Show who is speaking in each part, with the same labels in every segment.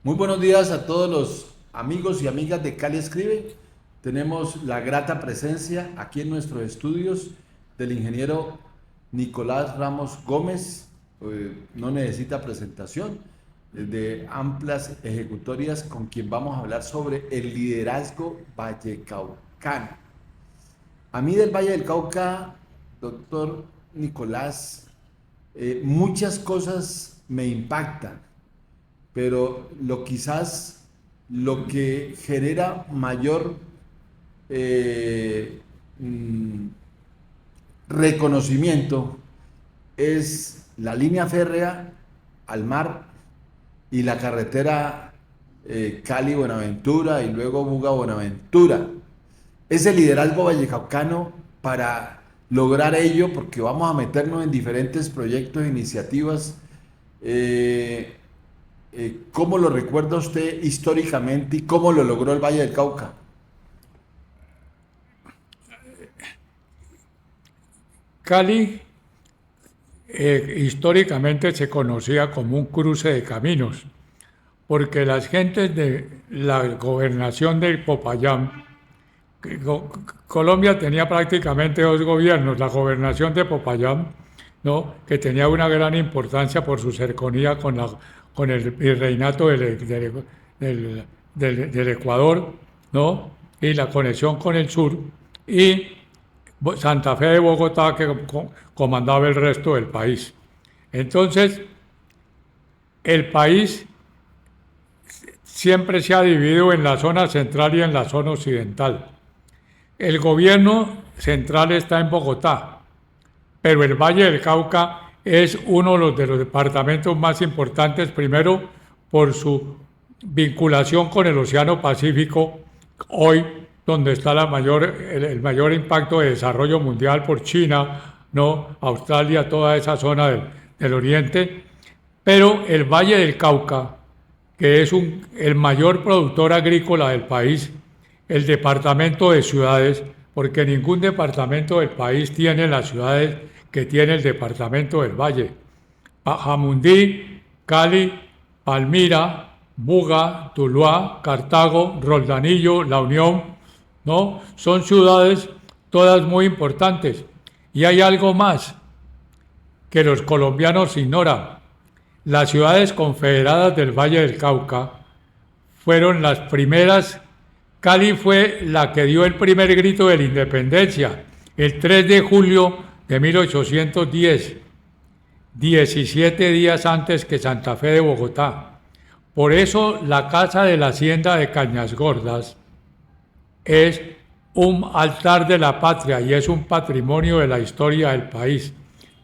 Speaker 1: Muy buenos días a todos los amigos y amigas de Cali Escribe. Tenemos la grata presencia aquí en nuestros estudios del ingeniero Nicolás Ramos Gómez. No necesita presentación, de amplias ejecutorias, con quien vamos a hablar sobre el liderazgo vallecaucano. A mí del Valle del Cauca, doctor Nicolás, muchas cosas me impactan, pero quizás lo que genera mayor eh, mm, reconocimiento es la línea férrea al mar y la carretera Cali-Buenaventura y luego Buga-Buenaventura. Ese liderazgo vallecaucano para lograr ello, porque vamos a meternos en diferentes proyectos e iniciativas. eh, ¿Cómo lo recuerda usted históricamente y cómo lo logró el Valle del Cauca?
Speaker 2: Cali históricamente se conocía como un cruce de caminos, porque las gentes de la gobernación de Popayán, Colombia tenía prácticamente dos gobiernos, la gobernación de Popayán, ¿no? Que tenía una gran importancia por su cercanía con el virreinato del Ecuador, ¿no? Y la conexión con el sur, y Santa Fe de Bogotá, que comandaba el resto del país. Entonces, el país siempre se ha dividido en la zona central y en la zona occidental. El gobierno central está en Bogotá, pero el Valle del Cauca es uno de los departamentos más importantes, primero por su vinculación con el Océano Pacífico, hoy donde está el mayor impacto de desarrollo mundial por China, ¿no? Australia, toda esa zona del oriente, pero el Valle del Cauca, que es el mayor productor agrícola del país, el departamento de ciudades, porque ningún departamento del país tiene las ciudades que tiene el departamento del Valle. Jamundí, Cali, Palmira, Buga, Tuluá, Cartago, Roldanillo, La Unión, ¿no? Son ciudades todas muy importantes. Y hay algo más que los colombianos ignoran. Las ciudades confederadas del Valle del Cauca fueron las primeras. Cali fue la que dio el primer grito de la independencia, el 3 de julio de 1810, 17 días antes que Santa Fe de Bogotá. Por eso la Casa de la Hacienda de Cañas Gordas es un altar de la patria y es un patrimonio de la historia del país.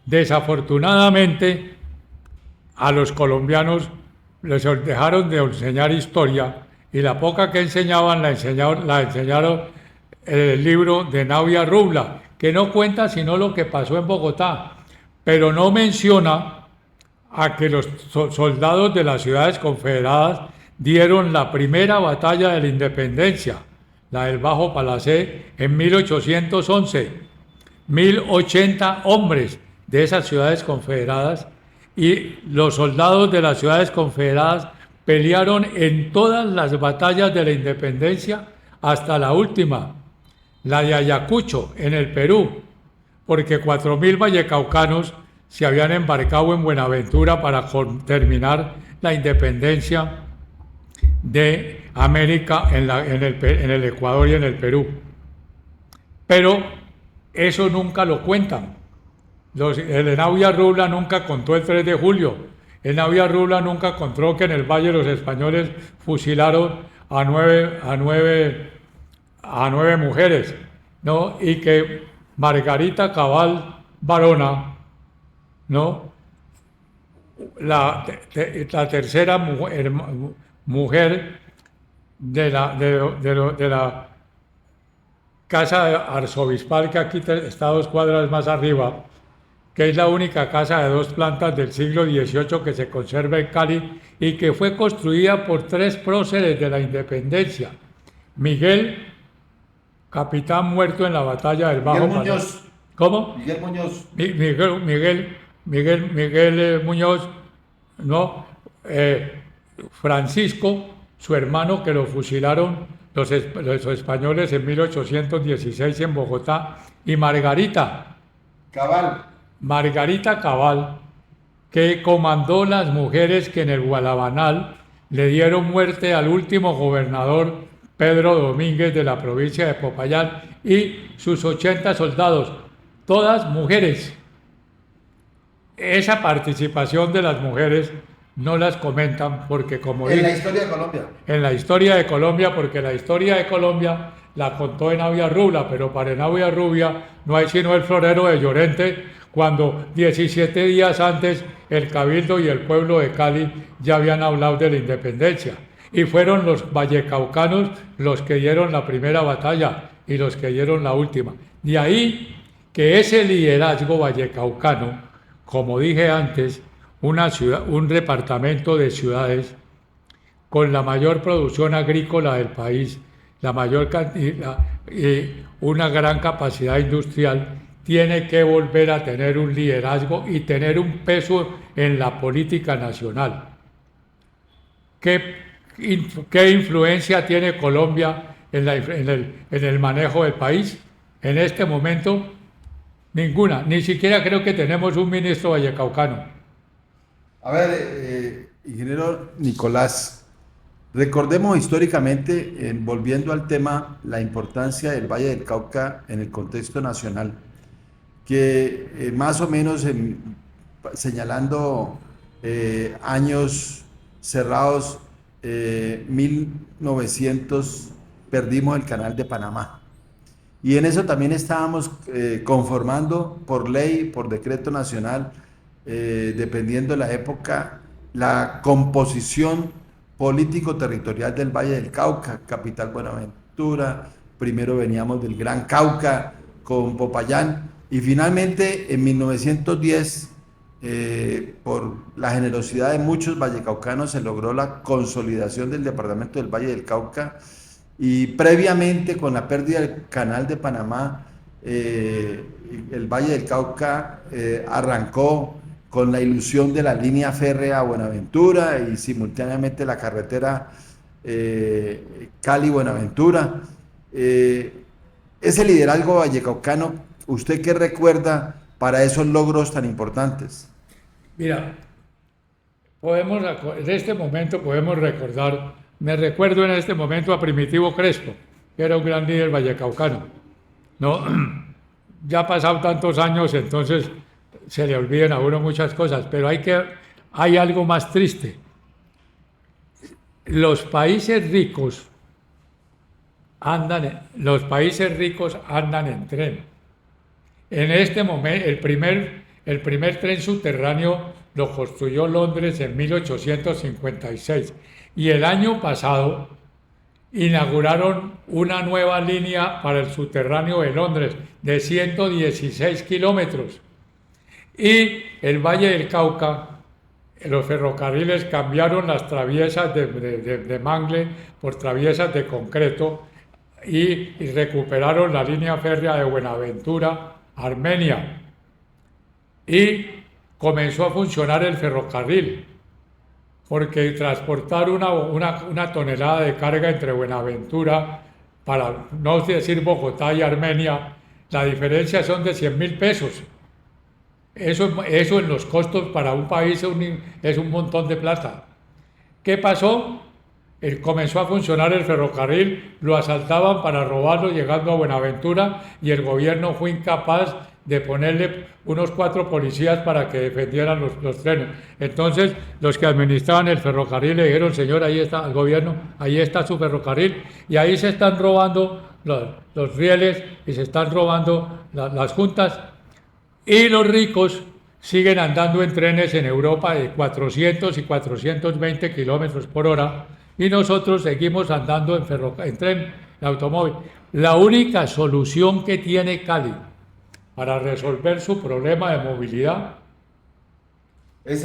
Speaker 2: Desafortunadamente, a los colombianos les dejaron de enseñar historia y la poca que enseñaban la enseñaron el libro de Navia Rubla, que no cuenta sino lo que pasó en Bogotá, pero no menciona a que los soldados de las ciudades confederadas dieron la primera batalla de la independencia, la del Bajo Palacé, en 1811. 1080 hombres de esas ciudades confederadas y los soldados de las ciudades confederadas pelearon en todas las batallas de la independencia hasta la última, la de Ayacucho, en el Perú, porque 4000 vallecaucanos se habían embarcado en Buenaventura para terminar la independencia de América en el Ecuador y en el Perú. Pero eso nunca lo cuentan. El Enavia Rubla nunca contó el 3 de julio. El Enavia Rubla nunca contó que en el Valle los españoles fusilaron a nueve mujeres, ¿no? Y que Margarita Cabal Barona, ¿no? La tercera mujer de la casa arzobispal, que aquí está 2 cuadras más arriba, que es la única casa de 2 plantas del siglo XVIII que se conserva en Cali y que fue construida por 3 próceres de la independencia. Miguel, capitán muerto en la batalla del
Speaker 1: Miguel
Speaker 2: Bajo Palacé.
Speaker 1: Muñoz.
Speaker 2: ¿Cómo?
Speaker 1: Miguel Muñoz.
Speaker 2: Miguel Muñoz, ¿no? Francisco, su hermano, que lo fusilaron los españoles en 1816 en Bogotá, y Margarita Cabal, que comandó las mujeres que en el Guadalbanal le dieron muerte al último gobernador Pedro Domínguez de la provincia de Popayán y sus 80 soldados, todas mujeres. Esa participación de las mujeres no las comentan porque, como
Speaker 1: En
Speaker 2: dije,
Speaker 1: la historia de Colombia.
Speaker 2: en la historia de Colombia, porque la historia de Colombia la contó Enavia Rubla, pero para Enavia Rubia no hay sino el florero de Llorente, cuando 17 días antes el Cabildo y el pueblo de Cali ya habían hablado de la independencia. Y fueron los vallecaucanos los que dieron la primera batalla y los que dieron la última. De ahí que ese liderazgo vallecaucano, como dije antes, una ciudad, un departamento de ciudades con la mayor producción agrícola del país, la mayor cantidad, una gran capacidad industrial, tiene que volver a tener un liderazgo y tener un peso en la política nacional. ¿Qué influencia tiene Colombia en el manejo del país? En este momento, ninguna. Ni siquiera creo que tenemos un ministro vallecaucano.
Speaker 1: A ver, ingeniero Nicolás, recordemos históricamente, volviendo al tema, la importancia del Valle del Cauca en el contexto nacional, que más o menos señalando años cerrados, 1900 perdimos el Canal de Panamá. Y en eso también estábamos conformando por ley, por decreto nacional, dependiendo de la época, la composición político-territorial del Valle del Cauca, capital Buenaventura, primero veníamos del Gran Cauca con Popayán, y finalmente en 1910, por la generosidad de muchos vallecaucanos, se logró la consolidación del departamento del Valle del Cauca, y previamente con la pérdida del Canal de Panamá, el Valle del Cauca arrancó con la ilusión de la línea férrea a Buenaventura y simultáneamente la carretera Cali-Buenaventura. Ese liderazgo vallecaucano, ¿usted qué recuerda para esos logros tan importantes?
Speaker 2: Mira, en este momento podemos recordar, me recuerdo en este momento a Primitivo Crespo, que era un gran líder vallecaucano. No, ya ha pasado tantos años, entonces se le olvidan a uno muchas cosas, pero hay algo más triste. Los países ricos andan en tren. En este momento, el primer tren subterráneo lo construyó Londres en 1856 y el año pasado inauguraron una nueva línea para el subterráneo de Londres de 116 kilómetros. Y el Valle del Cauca, los ferrocarriles cambiaron las traviesas de mangle por traviesas de concreto y recuperaron la línea férrea de Buenaventura, Armenia. Y comenzó a funcionar el ferrocarril, porque transportar una tonelada de carga entre Buenaventura, para no decir Bogotá y Armenia, la diferencia son de 100.000 pesos. Eso en los costos para un país es un montón de plata. ¿Qué pasó? Comenzó a funcionar el ferrocarril, lo asaltaban para robarlo llegando a Buenaventura y el gobierno fue incapaz de ponerle unos 4 policías para que defendieran los trenes. Entonces, los que administraban el ferrocarril le dijeron: señor, ahí está el gobierno, ahí está su ferrocarril, y ahí se están robando los rieles y se están robando las juntas, y los ricos siguen andando en trenes en Europa de 400 y 420 kilómetros por hora, y nosotros seguimos andando en tren, en automóvil. La única solución que tiene Cali para resolver su problema de movilidad
Speaker 1: es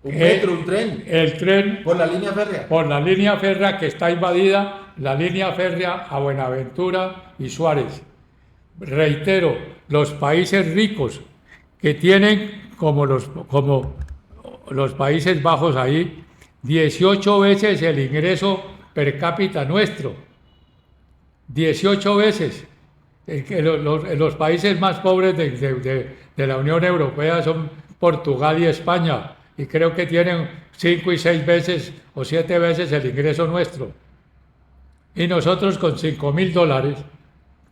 Speaker 1: un metro, un tren.
Speaker 2: El tren.
Speaker 1: Por la línea férrea.
Speaker 2: Por la línea férrea que está invadida, la línea férrea a Buenaventura y Suárez. Reitero, los países ricos que tienen, como los Países Bajos ahí, 18 veces el ingreso per cápita nuestro. 18 veces. Los países más pobres de la Unión Europea son Portugal y España, y creo que tienen 5 y 6 veces o 7 veces el ingreso nuestro. Y nosotros con $5.000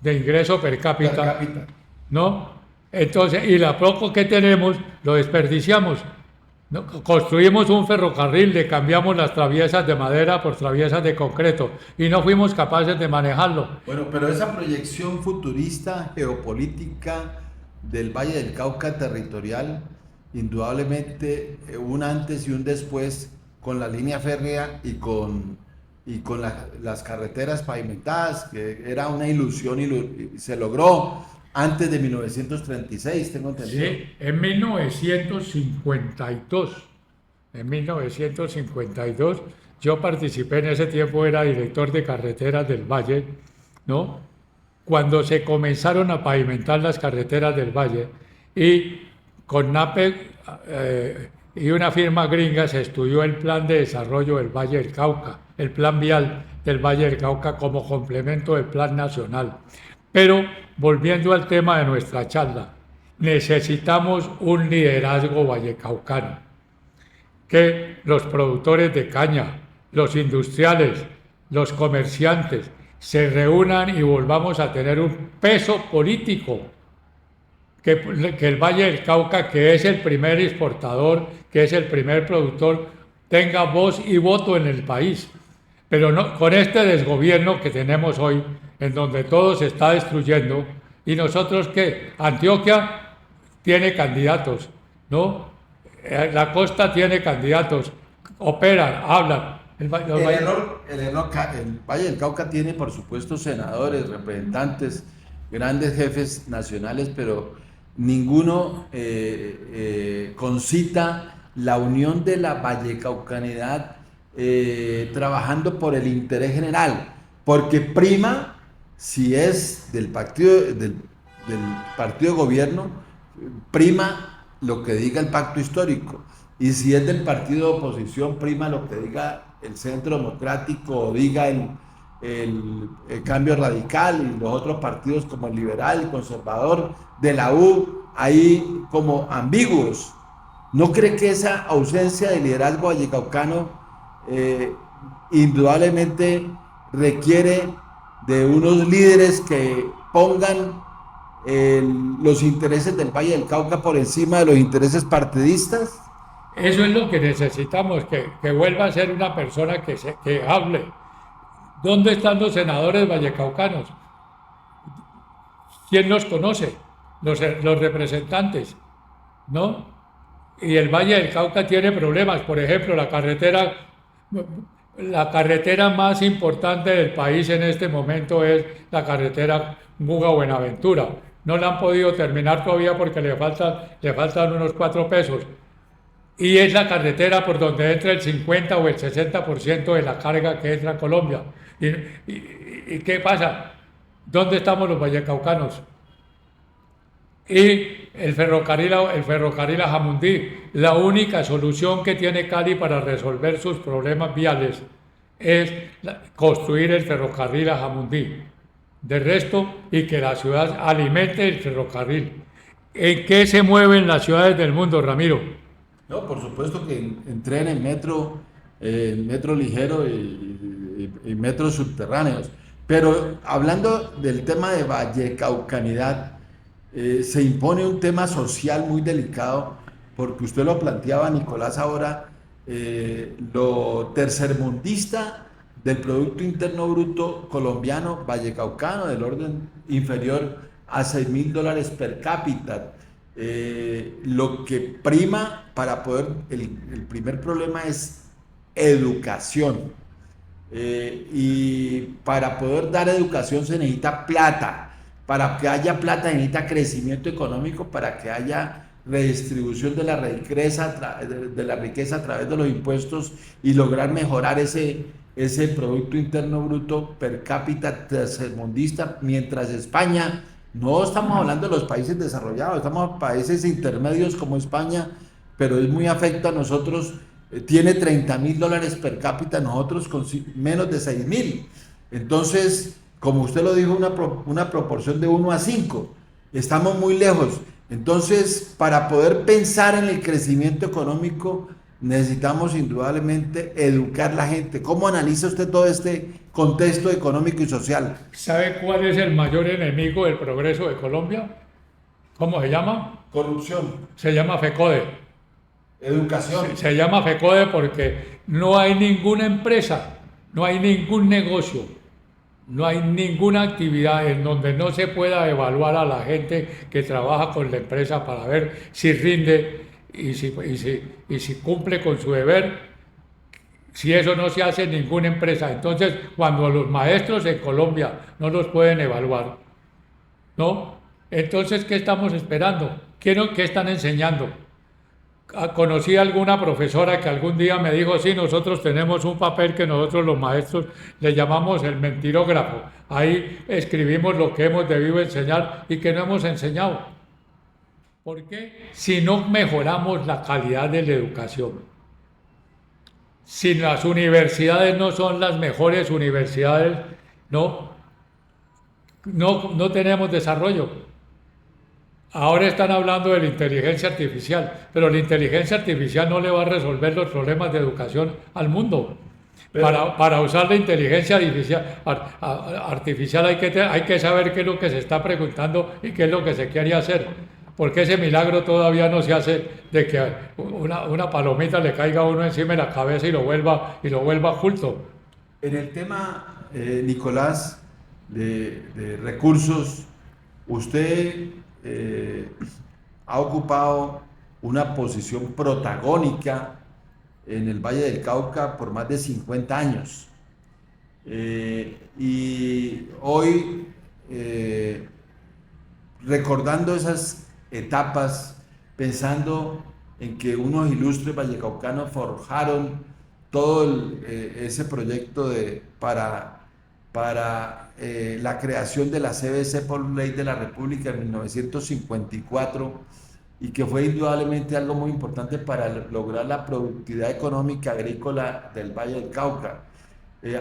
Speaker 2: de ingreso per cápita, ¿no? Entonces, y la poco que tenemos lo desperdiciamos. ¿No? Construimos un ferrocarril, le cambiamos las traviesas de madera por traviesas de concreto y no fuimos capaces de manejarlo.
Speaker 1: Bueno, pero esa proyección futurista geopolítica del Valle del Cauca territorial, indudablemente un antes y un después con la línea férrea y con las carreteras pavimentadas, que era una ilusión y se logró antes de 1936, tengo entendido.
Speaker 2: Sí, en 1952. En 1952 yo participé, en ese tiempo era director de carreteras del Valle, ¿no? Cuando se comenzaron a pavimentar las carreteras del Valle y con NAPEC y una firma gringa se estudió el plan de desarrollo del Valle del Cauca, el plan vial del Valle del Cauca como complemento del plan nacional. Pero volviendo al tema de nuestra charla, necesitamos un liderazgo vallecaucano, que los productores de caña, los industriales, los comerciantes se reúnan y volvamos a tener un peso político, que el Valle del Cauca, que es el primer exportador, que es el primer productor, tenga voz y voto en el país. Pero no, con este desgobierno que tenemos hoy, en donde todo se está destruyendo, y nosotros que Antioquia tiene candidatos, ¿no? La costa tiene candidatos, operan, hablan.
Speaker 1: El Valle del Cauca tiene, por supuesto, senadores, representantes, grandes jefes nacionales, pero ninguno concita la unión de la vallecaucanidad trabajando por el interés general, porque prima, si es del partido de gobierno, prima lo que diga el pacto histórico, y si es del partido de oposición, prima lo que diga el Centro Democrático o diga el Cambio Radical y los otros partidos como el Liberal, el Conservador, de la U, ahí como ambiguos. ¿No cree que esa ausencia de liderazgo vallecaucano indudablemente requiere de unos líderes que pongan los intereses del Valle del Cauca por encima de los intereses partidistas?
Speaker 2: Eso es lo que necesitamos, que vuelva a ser una persona que hable. ¿Dónde están los senadores vallecaucanos? ¿Quién los conoce? Los representantes, ¿no? Y el Valle del Cauca tiene problemas. Por ejemplo, la carretera más importante del país en este momento es la carretera Buga-Buenaventura. No la han podido terminar todavía porque le faltan unos 4 pesos. Y es la carretera por donde entra el 50 o el 60% de la carga que entra a Colombia. ¿Y qué pasa? ¿Dónde estamos los vallecaucanos? Y el ferrocarril a Jamundí, la única solución que tiene Cali para resolver sus problemas viales es construir el ferrocarril a Jamundí. De resto, y que la ciudad alimente el ferrocarril. ¿En qué se mueven las ciudades del mundo, Ramiro?
Speaker 1: No, por supuesto que en tren, metro ligero y metros subterráneos. Pero hablando del tema de vallecaucanidad, se impone un tema social muy delicado, porque usted lo planteaba, Nicolás, ahora, lo tercermundista del Producto Interno Bruto colombiano, vallecaucano, del orden inferior a $6.000 per cápita. Lo que prima para poder, el primer problema es educación, y para poder dar educación se necesita plata. Para que haya plata necesita crecimiento económico, para que haya redistribución de la riqueza a través de los impuestos y lograr mejorar ese Producto Interno Bruto per cápita tercermundista, mientras España, no estamos hablando de los países desarrollados, estamos en países intermedios como España, pero es muy afecto a nosotros tiene $30.000 per cápita, nosotros con menos de 6.000. Entonces, como usted lo dijo, una proporción de 1 a 5. Estamos muy lejos. Entonces, para poder pensar en el crecimiento económico, necesitamos indudablemente educar a la gente. ¿Cómo analiza usted todo este contexto económico y social?
Speaker 2: ¿Sabe cuál es el mayor enemigo del progreso de Colombia? ¿Cómo se llama?
Speaker 1: Corrupción,
Speaker 2: Se llama FECODE.
Speaker 1: educación.
Speaker 2: Se llama FECODE porque no hay ninguna empresa, no hay ningún negocio, no hay ninguna actividad en donde no se pueda evaluar a la gente que trabaja con la empresa para ver si rinde y si cumple con su deber. Si eso no se hace en ninguna empresa, entonces cuando los maestros en Colombia no los pueden evaluar, ¿no? Entonces, ¿qué estamos esperando? ¿Qué están enseñando? Conocí a alguna profesora que algún día me dijo, sí, nosotros tenemos un papel que nosotros los maestros le llamamos el mentirógrafo. Ahí escribimos lo que hemos debido enseñar y que no hemos enseñado. ¿Por qué? Si no mejoramos la calidad de la educación. Si las universidades no son las mejores universidades, no tenemos desarrollo. Ahora están hablando de la inteligencia artificial, pero la inteligencia artificial no le va a resolver los problemas de educación al mundo. Para usar la inteligencia artificial hay que saber qué es lo que se está preguntando y qué es lo que se quiere hacer. Porque ese milagro todavía no se hace de que una palomita le caiga a uno encima de la cabeza y lo vuelva culto.
Speaker 1: En el tema, Nicolás, de recursos, usted ha ocupado una posición protagónica en el Valle del Cauca por más de 50 años. Y hoy, recordando esas etapas, pensando en que unos ilustres vallecaucanos forjaron todo ese proyecto para la creación de la CBC por ley de la República en 1954, y que fue indudablemente algo muy importante para lograr la productividad económica agrícola del Valle del Cauca.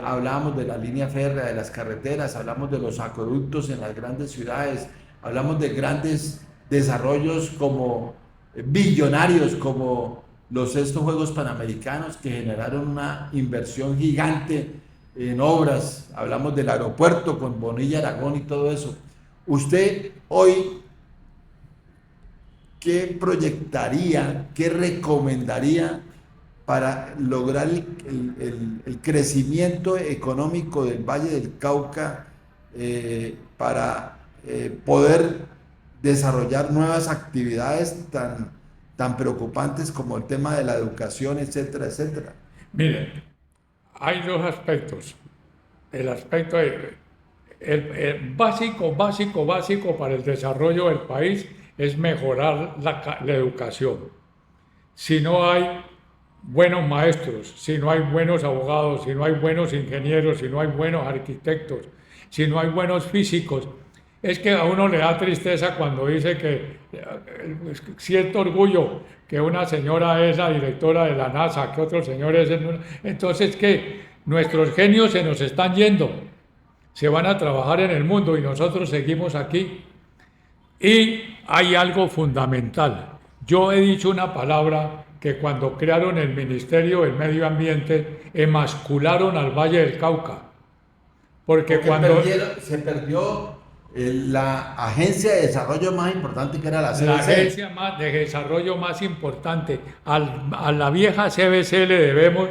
Speaker 1: Hablábamos de la línea férrea, de las carreteras, hablamos de los acueductos en las grandes ciudades, hablamos de grandes desarrollos como billonarios, como estos Juegos Panamericanos, que generaron una inversión gigante en obras. Hablamos del aeropuerto con Bonilla, Aragón y todo eso. Usted hoy, ¿qué proyectaría, qué recomendaría para lograr el crecimiento económico del Valle del Cauca, para poder desarrollar nuevas actividades tan preocupantes como el tema de la educación, etcétera, etcétera?
Speaker 2: Miren, hay dos aspectos. El aspecto el básico para el desarrollo del país es mejorar la educación. Si no hay buenos maestros, si no hay buenos abogados, si no hay buenos ingenieros, si no hay buenos arquitectos, si no hay buenos físicos, es que a uno le da tristeza cuando dice que siento orgullo que una señora es la directora de la NASA, que otro señor es... Entonces, que nuestros genios se nos están yendo, se van a trabajar en el mundo y nosotros seguimos aquí. Y hay algo fundamental. Yo he dicho una palabra que cuando crearon el Ministerio del Medio Ambiente, emascularon al Valle del Cauca. Porque cuando...
Speaker 1: se perdió la agencia de desarrollo más importante, que era la CBC.
Speaker 2: La agencia de desarrollo más importante. A la vieja CBC le debemos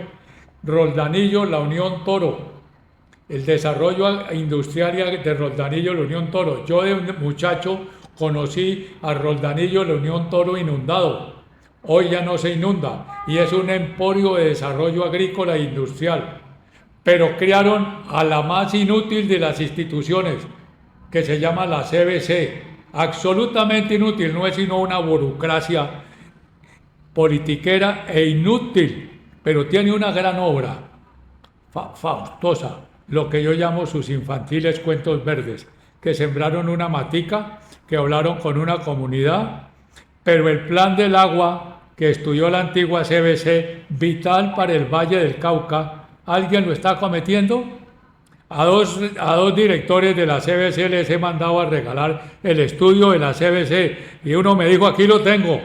Speaker 2: Roldanillo, la Unión Toro. El desarrollo industrial de Roldanillo, la Unión Toro. Yo de muchacho conocí a Roldanillo, la Unión Toro inundado. Hoy ya no se inunda y es un emporio de desarrollo agrícola e industrial. Pero crearon a la más inútil de las instituciones, que se llama la CBC. Absolutamente inútil, no es sino una burocracia politiquera e inútil, pero tiene una gran obra, faustosa, lo que yo llamo sus infantiles cuentos verdes, que sembraron una matica, que hablaron con una comunidad, pero el plan del agua que estudió la antigua CBC, vital para el Valle del Cauca, ¿alguien lo está cometiendo? A dos directores de la CBC les he mandado a regalar el estudio de la CBC y uno me dijo, aquí lo tengo,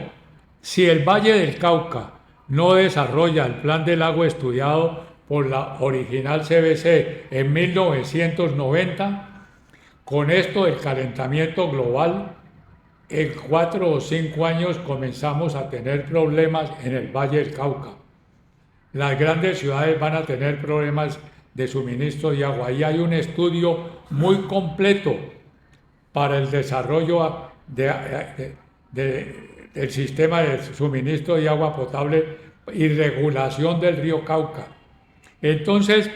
Speaker 2: si el Valle del Cauca no desarrolla el plan del agua estudiado por la original CBC en 1990, con esto del calentamiento global, en 4 o 5 años comenzamos a tener problemas en el Valle del Cauca. Las grandes ciudades van a tener problemas de suministro de agua. Ahí hay un estudio muy completo para el desarrollo del sistema de suministro de agua potable y regulación del río Cauca. Entonces,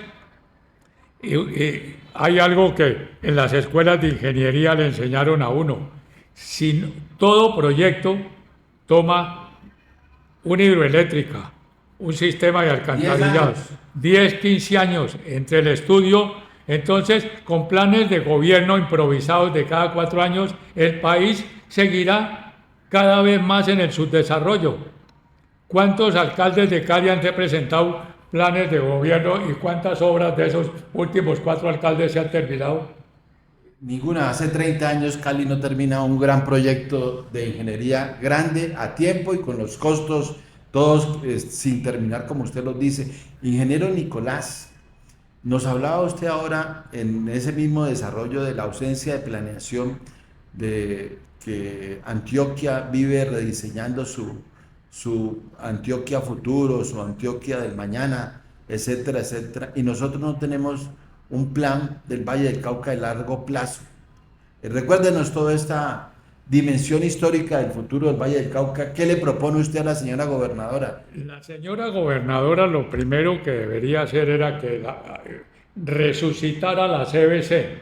Speaker 2: hay algo que en las escuelas de ingeniería le enseñaron a uno. Si todo proyecto toma una hidroeléctrica, un sistema de alcantarillado, 10, 15 años entre el estudio, entonces con planes de gobierno improvisados de cada 4 años, el país seguirá cada vez más en el subdesarrollo. ¿Cuántos alcaldes de Cali han presentado planes de gobierno y cuántas obras de esos últimos 4 alcaldes se han terminado?
Speaker 1: Ninguna. Hace 30 años Cali no termina un gran proyecto de ingeniería grande, a tiempo y con los costos todos sin terminar, como usted los dice. Ingeniero Nicolás, nos hablaba usted ahora en ese mismo desarrollo de la ausencia de planeación, de que Antioquia vive rediseñando su Antioquia futuro, su Antioquia del mañana, etcétera, etcétera, y nosotros no tenemos un plan del Valle del Cauca de largo plazo. Recuérdenos toda esta dimensión histórica del futuro del Valle del Cauca. ¿Qué le propone usted a la señora gobernadora?
Speaker 2: La señora gobernadora lo primero que debería hacer era que resucitara la CBC.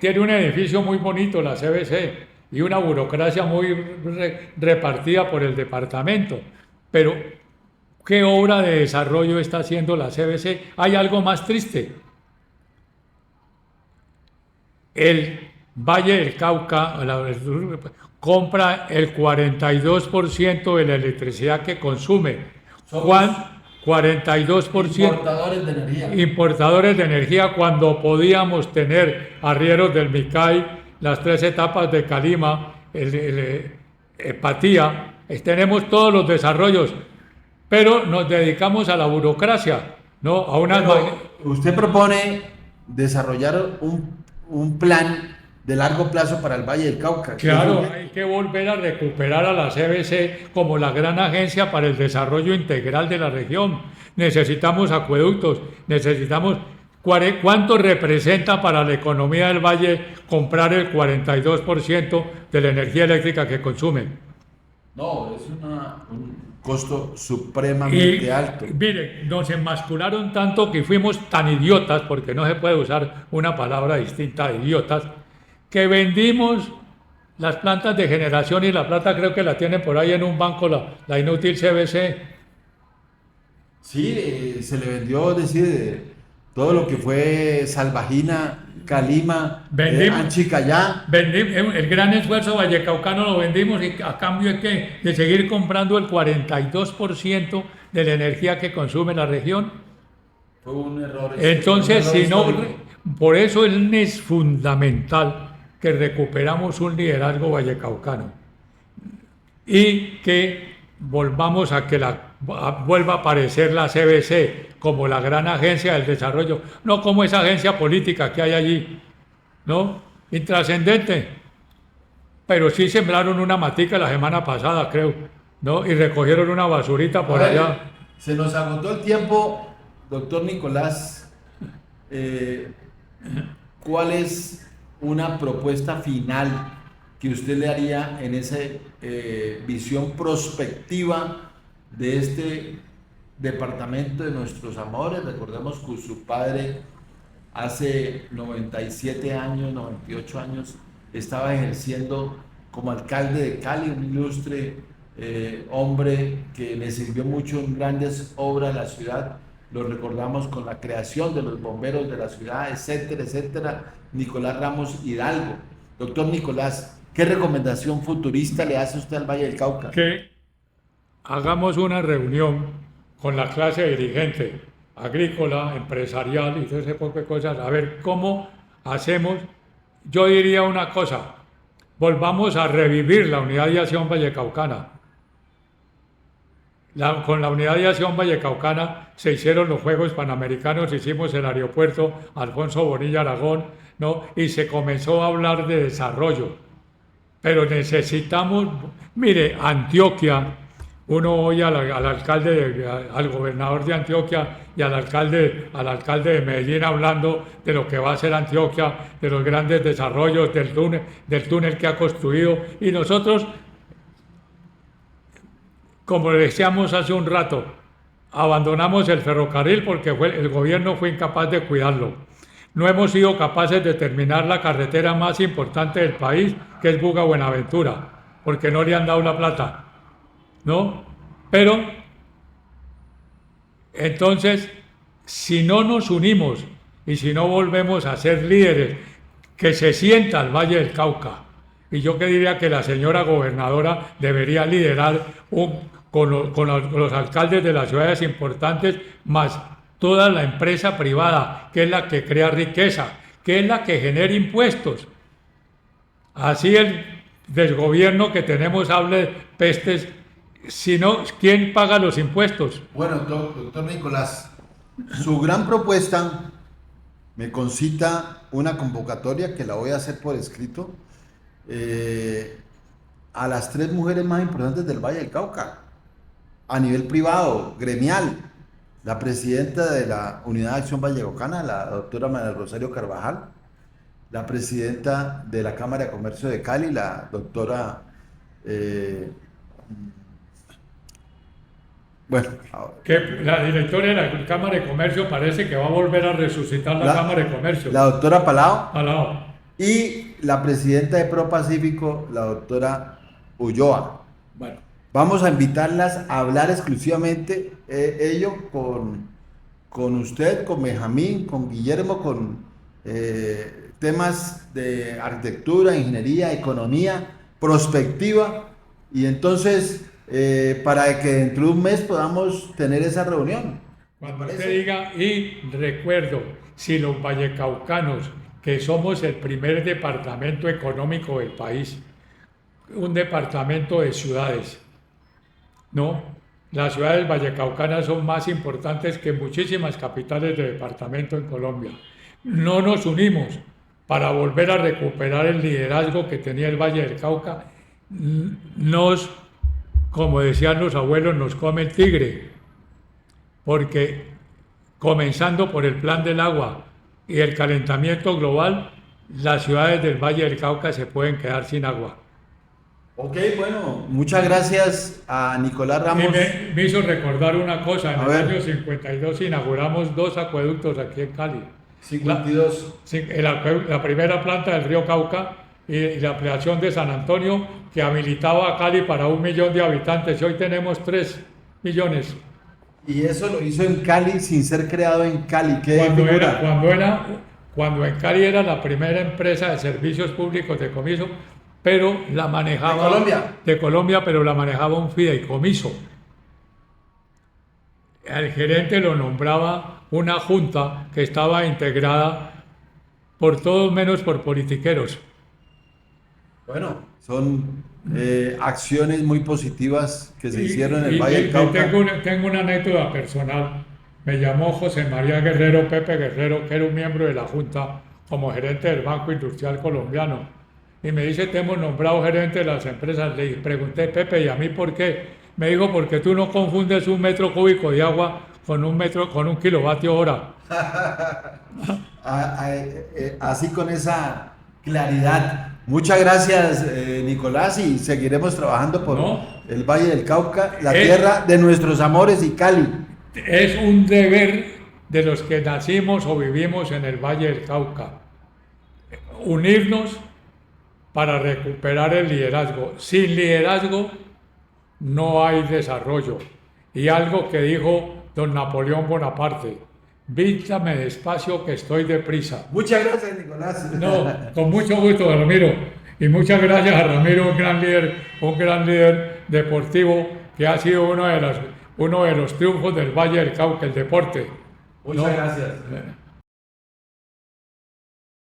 Speaker 2: Tiene un edificio muy bonito la CBC y una burocracia muy repartida por el departamento, pero ¿qué obra de desarrollo está haciendo la CBC? Hay algo más triste. El Valle del Cauca compra el 42% de la electricidad que consume. 42%.
Speaker 1: Importadores de energía.
Speaker 2: Importadores de energía, cuando podíamos tener arrieros del Micay, las 3 etapas de Calima, Patía, tenemos todos los desarrollos, pero nos dedicamos a la burocracia, ¿no? A una.
Speaker 1: Usted propone desarrollar un plan de largo plazo para el Valle del Cauca.
Speaker 2: Claro, hay que volver a recuperar a la CBC como la gran agencia para el desarrollo integral de la región. Necesitamos acueductos, necesitamos. ¿Cuánto representa para la economía del Valle comprar el 42% de la energía eléctrica que consumen?
Speaker 1: No, es un costo supremamente alto.
Speaker 2: Mire, nos enmascularon tanto que fuimos tan idiotas, porque no se puede usar una palabra distinta de idiotas, que vendimos las plantas de generación y la plata creo que la tienen por ahí en un banco, la inútil CBC.
Speaker 1: Sí, se le vendió, es decir, todo lo que fue Salvajina, Calima, Anchicayá.
Speaker 2: El gran esfuerzo vallecaucano lo vendimos y a cambio de seguir comprando el 42% de la energía que consume la región.
Speaker 1: Fue un error.
Speaker 2: Entonces, por eso es fundamental que recuperamos un liderazgo vallecaucano y que volvamos a que vuelva a aparecer la CBC como la gran agencia del desarrollo, no como esa agencia política que hay allí, ¿no? Intrascendente. Pero sí sembraron una matica la semana pasada, creo, ¿no? Y recogieron una basurita por allá.
Speaker 1: Se nos agotó el tiempo, doctor Nicolás. ¿Cuál es una propuesta final que usted le haría en esa visión prospectiva de este departamento de nuestros amores? Recordemos que su padre hace 97 años, 98 años, estaba ejerciendo como alcalde de Cali, un ilustre hombre que le sirvió mucho en grandes obras a la ciudad. Lo recordamos con la creación de los bomberos de la ciudad, etcétera, etcétera. Nicolás Ramos Hidalgo. Doctor Nicolás, ¿qué recomendación futurista le hace usted al Valle del Cauca?
Speaker 2: Que hagamos una reunión con la clase dirigente agrícola, empresarial y todo ese poco de cosas, a ver cómo hacemos. Yo diría una cosa, volvamos a revivir la unidad de acción vallecaucana. Con la unidad de acción vallecaucana se hicieron los Juegos Panamericanos, hicimos el aeropuerto Alfonso Bonilla Aragón, ¿no? Y se comenzó a hablar de desarrollo. Pero necesitamos, mire, Antioquia, uno oye al alcalde, al gobernador de Antioquia y al alcalde de Medellín hablando de lo que va a hacer Antioquia, de los grandes desarrollos, del túnel que ha construido, y nosotros, como decíamos hace un rato, abandonamos el ferrocarril porque el gobierno fue incapaz de cuidarlo. No hemos sido capaces de terminar la carretera más importante del país, que es Buga-Buenaventura, porque no le han dado la plata, ¿no? Pero, entonces, si no nos unimos y si no volvemos a ser líderes, que se sienta el Valle del Cauca, y yo que diría que la señora gobernadora debería liderar con los alcaldes de las ciudades importantes, más toda la empresa privada, que es la que crea riqueza, que es la que genera impuestos. Así el desgobierno que tenemos hable pestes, si no, ¿quién paga los impuestos?
Speaker 1: Bueno, doctor Nicolás, su gran propuesta me concita una convocatoria que la voy a hacer por escrito a las 3 mujeres más importantes del Valle del Cauca, a nivel privado, gremial. La presidenta de la Unidad de Acción Vallecaucana, la doctora María Rosario Carvajal, la presidenta de la Cámara de Comercio de Cali, la doctora... bueno,
Speaker 2: que la directora de la Cámara de Comercio parece que va a volver a resucitar la Cámara de Comercio.
Speaker 1: La doctora Palao.
Speaker 2: Palao.
Speaker 1: Y la presidenta de Pro Pacífico, la doctora Ulloa.
Speaker 2: Bueno.
Speaker 1: Vamos a invitarlas a hablar exclusivamente, ello con usted, con Benjamín, con Guillermo, con temas de arquitectura, ingeniería, economía, prospectiva, y entonces para que dentro de un mes podamos tener esa reunión.
Speaker 2: Cuando usted diga, y recuerdo, si los vallecaucanos, que somos el primer departamento económico del país, un departamento de ciudades, ¿no? Las ciudades vallecaucanas son más importantes que muchísimas capitales de departamento en Colombia. No nos unimos para volver a recuperar el liderazgo que tenía el Valle del Cauca. Como decían los abuelos, nos come el tigre, porque comenzando por el plan del agua y el calentamiento global, las ciudades del Valle del Cauca se pueden quedar sin agua.
Speaker 1: Ok, bueno, muchas gracias a Nicolás Ramos.
Speaker 2: Y me hizo recordar una cosa, en el año 52 inauguramos 2 acueductos aquí en Cali.
Speaker 1: 52.
Speaker 2: La primera planta del río Cauca y la ampliación de San Antonio, que habilitaba a Cali para 1 millón de habitantes, y hoy tenemos 3 millones.
Speaker 1: Y eso lo hizo en Cali sin ser creado en Cali.
Speaker 2: Cuando en Cali era la primera empresa de servicios públicos de comiso, pero la manejaba de Colombia, pero la manejaba un fideicomiso. El gerente lo nombraba una junta que estaba integrada por todos menos por politiqueros.
Speaker 1: Bueno, son acciones muy positivas que se hicieron en el Valle del Cauca.
Speaker 2: Tengo una anécdota personal. Me llamó José María Guerrero, Pepe Guerrero, que era un miembro de la junta como gerente del Banco Industrial Colombiano. Y me dice, te hemos nombrado gerente de las empresas. Le pregunté, Pepe, ¿y a mí por qué? Me dijo, porque tú no confundes 1 metro cúbico de agua con un kilovatio hora.
Speaker 1: Así con esa claridad. Muchas gracias, Nicolás, y seguiremos trabajando por el Valle del Cauca, la tierra de nuestros amores y Cali.
Speaker 2: Es un deber de los que nacimos o vivimos en el Valle del Cauca, unirnos para recuperar el liderazgo. Sin liderazgo no hay desarrollo. Y algo que dijo don Napoleón Bonaparte, vístame despacio que estoy deprisa.
Speaker 1: Muchas gracias, Nicolás.
Speaker 2: No, con mucho gusto, Ramiro. Y muchas gracias a Ramiro, un gran líder deportivo que ha sido uno de los triunfos del Valle del Cauca, el deporte.
Speaker 1: Muchas gracias.